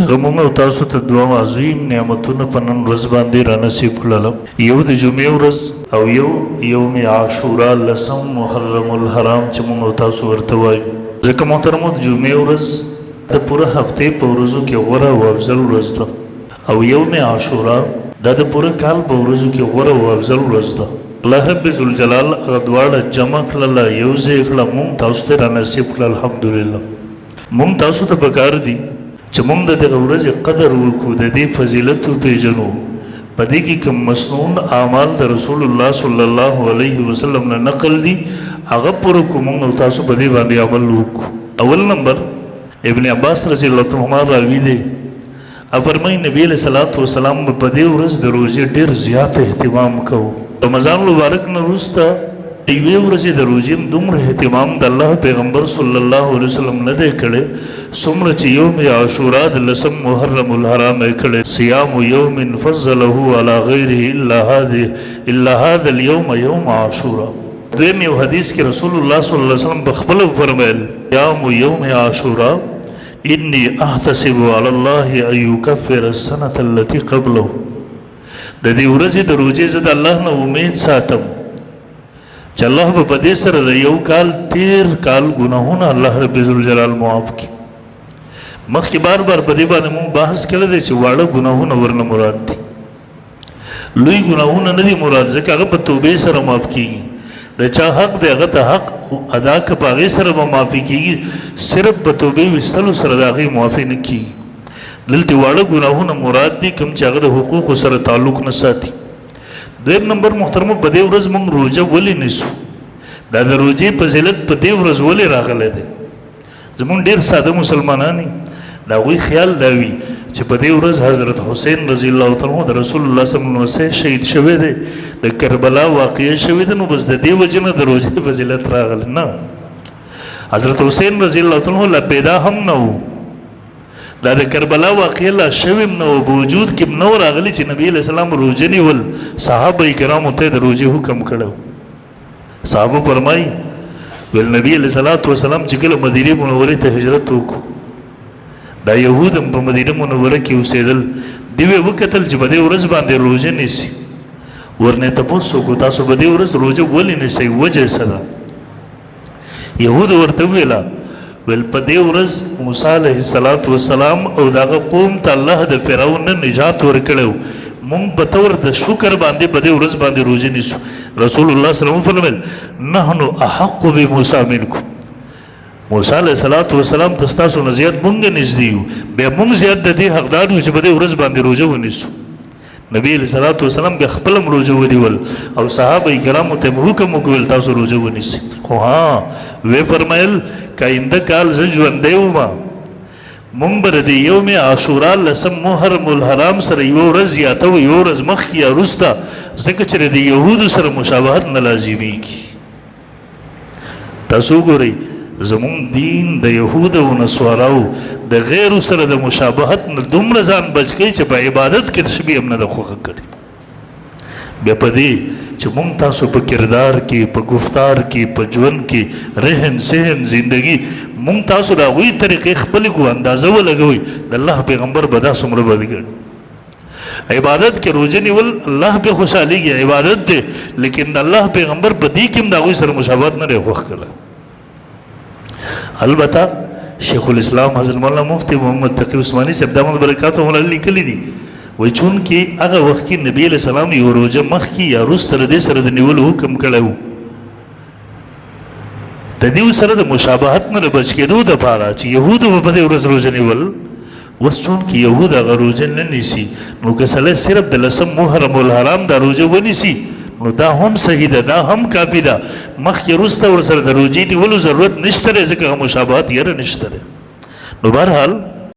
چې موږ او تاسو ته دوه عظیم نعمتونه په نن ورځ باندې را نصیب کړل. یو د جمعې ورځ او یو یوم عاشورا لسم محرم الحرام چې موږ او تاسو ورته وایو. ځکه محترمو د جمعې ورځ د پوره هفتې په ورځو کې غوره او افضل ورځ ده او یوم عاشورا دا د پوره کال په ورځو کې غوره او افضل ورځ ده. الله رب ذوالجلال هغه دواړه جمع کړله، یو ځای کړه، موږ تاسو ته را نصیب کړه. الحمدلله موږ تاسو ته پکار دي چې موږ د دغه ورځې قدر وکړو، د دې فضیلت وپېژنو. په دې کې کوم مسنون اعمال د رسول الله صلی الله علیه وسلم نه نقل دي هغه پوره کړو، موږ او تاسو په دې باندې عمل وکړو. اول نمبر ابن عباس رضی الله عنهما راوي دی، فرمایي نبی علیہ الصلوۃ والسلام په دې ورځ د روزې ډېر زیات اهتمام کوو. رمضان مبارک نه وروسته یوې ورځې د روزې دومره اهتمام د الله پیغمبر صلی الله علیه وسلم نه دی کړی څومره چې یوم عاشورا د لسم محرم الحرام یې کړی. صیام یوم فضله علی غیره الا هذا اليوم یوم عاشورا. دویم یو حدیث کې رسول الله صلی الله علیه وسلم بخپله وفرمیل صیام یوم عاشورا انی احتسب علی الله ان یکفر السنة التي قبله. د دې ورځې د روزې زه د الله نه امید ساتم چې الله به په دې سره د یو کال تیر کال ګناهونه الله رب ذوالجلال معاف کړي. مخکې بار بار په دې باندې مونږ بحث کړی دی چې واړه ګناهونه ورنه مراد دي، لوی ګناهونه نه دي مراد، ځکه هغه په توبې سره معاف کېږي. د چا حق دی هغه ته حق ادا که په هغې سره به معافي کېږي، صرف په توبې ویستلو سره د هغې معافي نه کېږي. دلته واړه ګناهونه مراد دي کوم چې هغه د حقوقو سره تعلق نه ساتي. دویم نمبر محترمو په دې ورځ موږ روژه ولې نیسو؟ دا د روژې فضیلت په دې ورځ ولې راغلی دی؟ زموږ ډېر ساده مسلمانان دي د هغوی خیال دا وي چې په دې ورځ حضرت حسین رضی الله عنه د رسول الله صلی الله علیه وسلم شهید شوی دی، د کربلا واقعه شوې ده، نو بس د دې وجې نه د روژې فضیلت راغلی نه. حضرت حسین رضی الله عنه لا پیدا هم نه و، دا د کربلا واقعه لا شوی هم نه و، په وجود کې هم نه و راغلی چې نبي علیه السلام روژه نیول. صحابه کرامو ته د روژې حکم کړی. صحابه فرمایي ویل نبي علیه السلام چې کله مدینې منورې ته هجرت وکړو، دا یهود هم په مدینه منوره کې اوسېدل، دوی یې وکتل چې په دې ورځ باندې روژه نیسي. ورنه تپوس وکړو تاسو په دې ورځ روژه ولې نیسئ، وجه څه ده؟ یهودو ورته وویله ویل په دې ورځ موسی علیه السلام او د هغه قوم ته الله د فرعون نه نجات ورکړی و، مونږ په طور د شکر باندې په دې ورځ باندې روژه نیسو. رسول الله صلی الله علیه وسلم وفرمیل نحن احق بموسی منکم، موسی علیه السلام ته ستاسو نه زیات مونږ نږدې یو، بیا مونږ زیات د دې حقدار یو چې په دې ورځ باندې روژه ونیسو. نبی علیه السلام بیا خپله هم روژه ونیول او صحابه کرامو ته هم حکم وکړل تاسو روژه ونیسئ. خو ها ویې فرمیل که آینده کال زه ژوندی ومه مونږ به د یوم عاشورا لسم محرم الحرام سره یوه ورځ زیاته و، یوه ورځ مخکې یا وروسته، ځکه چې د یهودو سره مشابهت نه لازمیږي. تاسو وګورئ زمون دین د یهود او نصاراو د غیرو سره د مشابهت نه دومره ځان بچ کوي چې په عبادت کې تشبیه هم نه ده خوښه کړې. بیا په دې چې مونږ تاسو په کردار کې، په گفتار کې، په ژوند کې، رهن سهن زندگی مونږ تاسو د هغوی طریقې خپلې کړو، اندازه ولګوئ د الله پیغمبر به دا څومره بد ګڼي. عبادت کې روژه نیول الله پې خوشحالېږي، عبادت دی، لیکن د الله پیغمبر په دې کې هم د هغوی سره مشابهت نه دی خوښ کړی. البته شیخ الاسلام حضرت مولانا مفتی محمد تقی عثمانی صاحب دامت برکاتهم علیه لیکلي دي، وایي چونکې هغه وخت کې نبي علیه السلام یو روژه مخکې یا وروسته د دې سره د نیولو حکم کړی و، د دې سره د مشابهت نه د بچ کېدو دپاره چې یهودو به په دې ورځ روژه نیول. اوس چونکې یهود هغه روژه نه نیسي، نو که سړی صرف د لسم محرم الحرام دا روژه ونیسي نو دا هم صحیح ده، دا هم کافي ده، مخکې وروسته ورسره د روژې نیولو ضرورت نشته دی، ځکه هغه مشابهت یره نشته دی. نو بهرحال